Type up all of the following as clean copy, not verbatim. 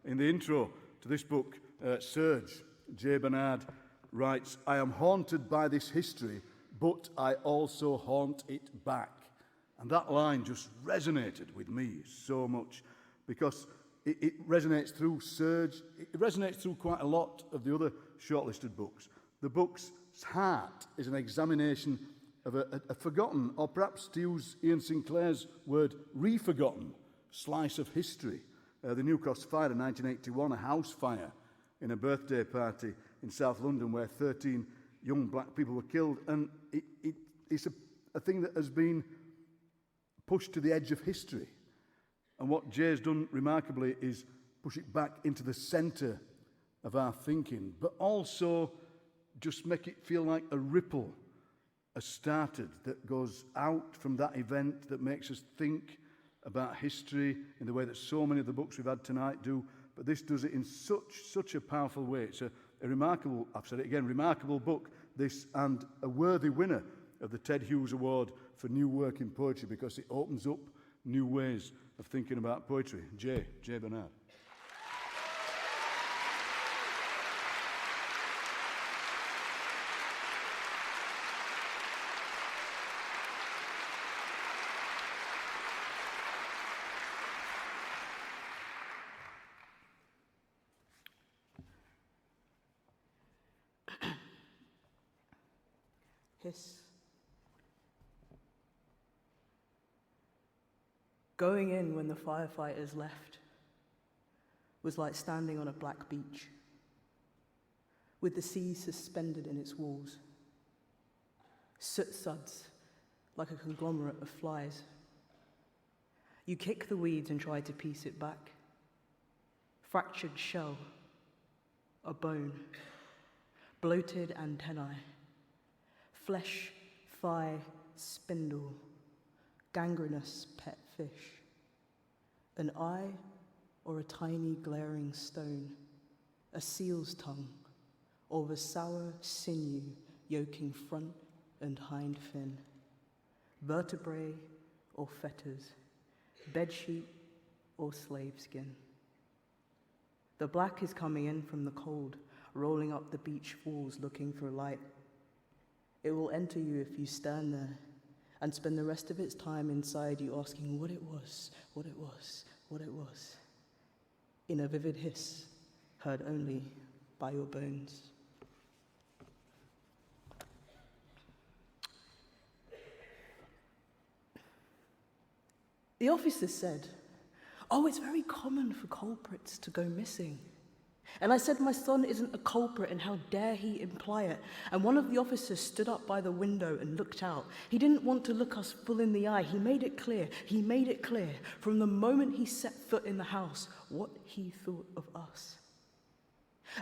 In the intro to this book, Serge J. Bernard writes, "I am haunted by this history, but I also haunt it back." And that line just resonated with me so much because it resonates through Serge. It resonates through quite a lot of the other shortlisted books. The book's heart is an examination of a forgotten, or perhaps to use Ian Sinclair's word, re-forgotten slice of history. The New Cross fire in 1981, a house fire in a birthday party in South London where 13 young black people were killed. And it's a thing that has been pushed to the edge of history. And what Jay's done remarkably is push it back into the centre of our thinking, but also just make it feel like a ripple has started that goes out from that event, that makes us think about history in the way that so many of the books we've had tonight do. But this does it in such a powerful way. It's a remarkable, I've said it again, remarkable book, this, and a worthy winner of the Ted Hughes Award for New Work in Poetry, because it opens up new ways of thinking about poetry. J. Bernard. Hiss. Going in when the firefighters left was like standing on a black beach, with the sea suspended in its walls. Soot suds like a conglomerate of flies. You kick the weeds and try to piece it back. Fractured shell, a bone, bloated antennae, flesh, thigh, spindle, gangrenous pet fish, an eye or a tiny glaring stone, a seal's tongue, or the sour sinew yoking front and hind fin, vertebrae or fetters, bedsheet or slave skin. The black is coming in from the cold, rolling up the beach walls looking for light. It will enter you if you stand there and spend the rest of its time inside you asking what it was, what it was, what it was, in a vivid hiss heard only by your bones. The officer said, "Oh, it's very common for culprits to go missing." And I said, "My son isn't a culprit, and how dare he imply it?" And one of the officers stood up by the window and looked out. He didn't want to look us full in the eye. He made it clear from the moment he set foot in the house what he thought of us.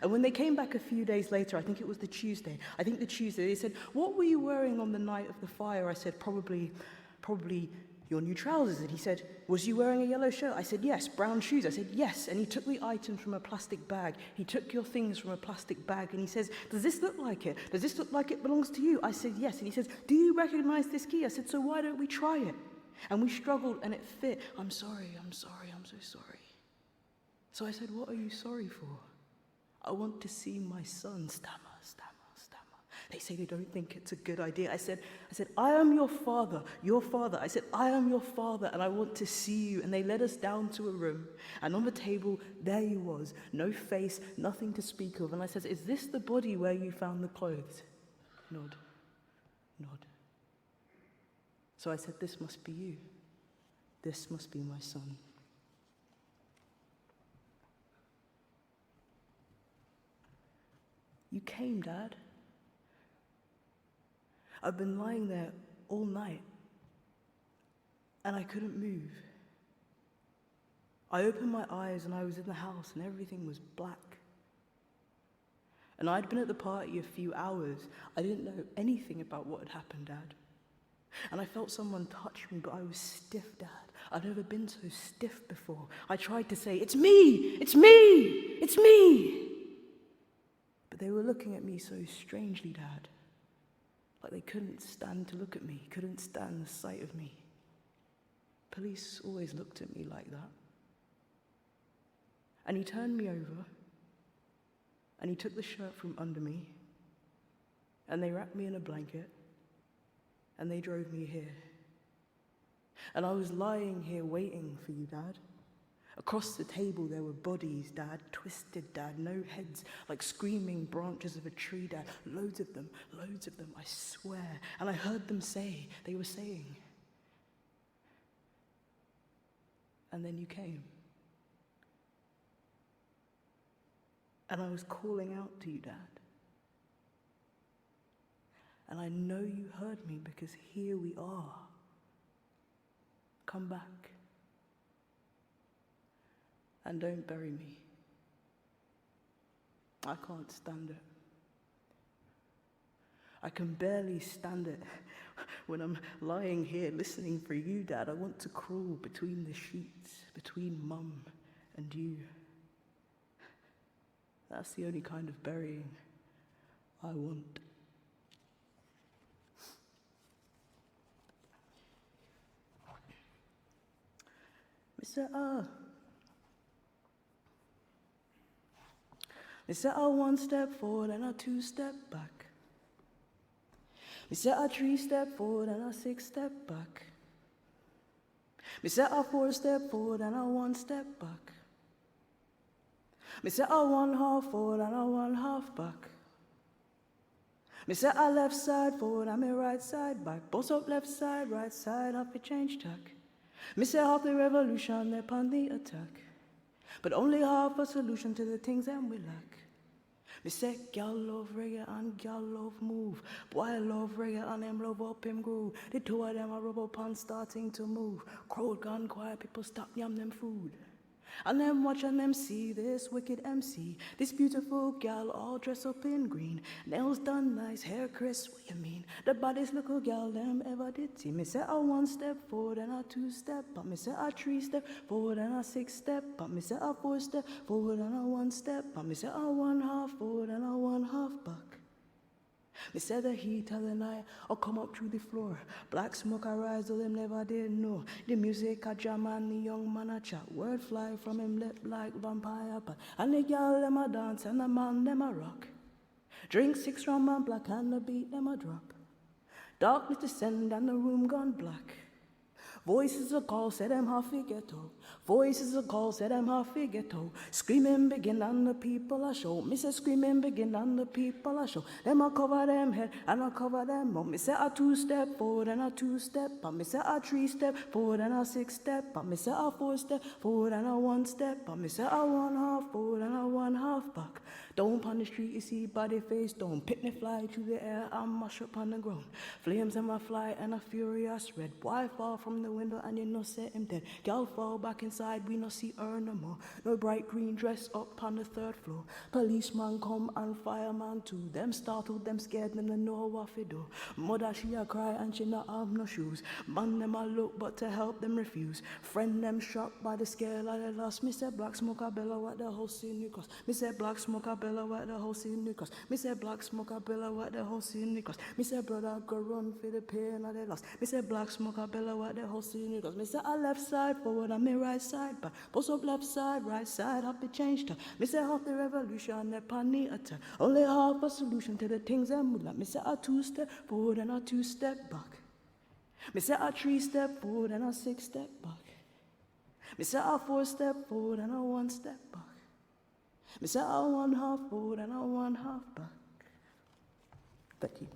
And when they came back a few days later, I think it was the Tuesday, they said, "What were you wearing on the night of the fire?" I said, probably your new trousers. And he said, "Was you wearing a yellow shirt?" I said, "Yes." "Brown shoes?" I said, "Yes." And he took the items from a plastic bag. He took your things from a plastic bag, and he says, "Does this look like it? Does this look like it belongs to you?" I said, "Yes." And he says, "Do you recognize this key?" I said, "So why don't we try it?" And we struggled, and it fit. I'm so sorry. So I said, "What are you sorry for?" "I want to see my son." Stammer. They say they don't think it's a good idea. I said, "I am your father. I said, "I am your father, and I want to see you." And they led us down to a room, and on the table, there he was, no face, nothing to speak of. And I said, "Is this the body where you found the clothes?" Nod. So I said, "This must be you. This must be my son." "You came, Dad." "I've been lying there all night, and I couldn't move. I opened my eyes, and I was in the house, and everything was black. And I'd been at the party a few hours. I didn't know anything about what had happened, Dad. And I felt someone touch me, but I was stiff, Dad. I'd never been so stiff before. I tried to say, it's me! But they were looking at me so strangely, Dad. Like they couldn't stand to look at me, couldn't stand the sight of me. Police always looked at me like that. And he turned me over, and he took the shirt from under me, and they wrapped me in a blanket, and they drove me here. And I was lying here waiting for you, Dad. Across the table there were bodies, Dad, twisted, Dad, no heads, like screaming branches of a tree, Dad. Loads of them, I swear. And I heard them say, they were saying. And then you came. And I was calling out to you, Dad. And I know you heard me because here we are. Come back. And don't bury me. I can't stand it. I can barely stand it when I'm lying here listening for you, Dad. I want to crawl between the sheets, between Mum and you. That's the only kind of burying I want. Me say a one step forward and a two step back. Me say a three step forward and a six step back. Me say a four step forward and a one step back. Me say a one half forward and a one half back. Me say a left side forward and me right side back. Boss up left side, right side, have to change tack. Me say half the revolution upon the attack, but only half a solution to the things that we lack. Me say gal love reggae and gal love move. Boy love reggae and them love up him groove. The two of them are rub up and starting to move. Crowd gone quiet, people stop yam them food. And them watch and them see this wicked MC, this beautiful gal all dressed up in green, nails done nice, hair crisp, what you mean? The baddest little gal them ever did see. Me say a one step forward and a two step back. Me say a three step forward and a six step back. Me say a four step forward and a one step back. Me say a one half forward and a one half back. Me say the heat of the night or come up through the floor. Black smoke arise, though them never did know. The music a jam and the young man a chat. Word fly from him lip like vampire bat. And the girl them a dance and the man them a rock. Drink 6 rum and black and the beat them a drop. Darkness descend and the room gone black. Voices a call, say them half ghetto. Voices a call, say them half ghetto. Screaming begin and the people a show. Me say screaming begin and the people a show. Them a cover them head and a cover them mouth. Me say a 2 step forward and a 2 step back. Me say a 3 step forward and a 6 step back. Me say a 4 step forward and a 1 step back. Me say a 1 half forward and a 1 half back. Down on the street you see body face down. Picnic fly through the air and mash up on the ground. Flames them a fly and a furious red. Boy fall from the window and you know say him dead. Girl fall back inside, we no see her no more. No bright green dress up on the 3rd floor. Policeman come and fireman too. Them startled, them scared, them no know what to do. Mother she a cry and she not have no shoes. Man them a look but to help them refuse. Friend them shocked by the scale of the loss. Me say black smoke a bellow at the house in Newcastle. Me say black smoke a bellow at the house in Newcastle. Me say black smoke a bellow at the house in Newcastle. Me say brother go run for the pain of the loss. Me say black smoke a bellow at the house in Newcastle. Me say a left side forward and me right side back. Boss up left side, right side, have to change tack. Me say half the revolution upon the attack. Only half a solution to the things that move like. Me say a 2 step forward and a 2 step back. Me say a 3 step forward and a 6 step back. Me say a 4 step forward and a 1 step back. Me say a 1 half forward and a 1 half back. Thank you.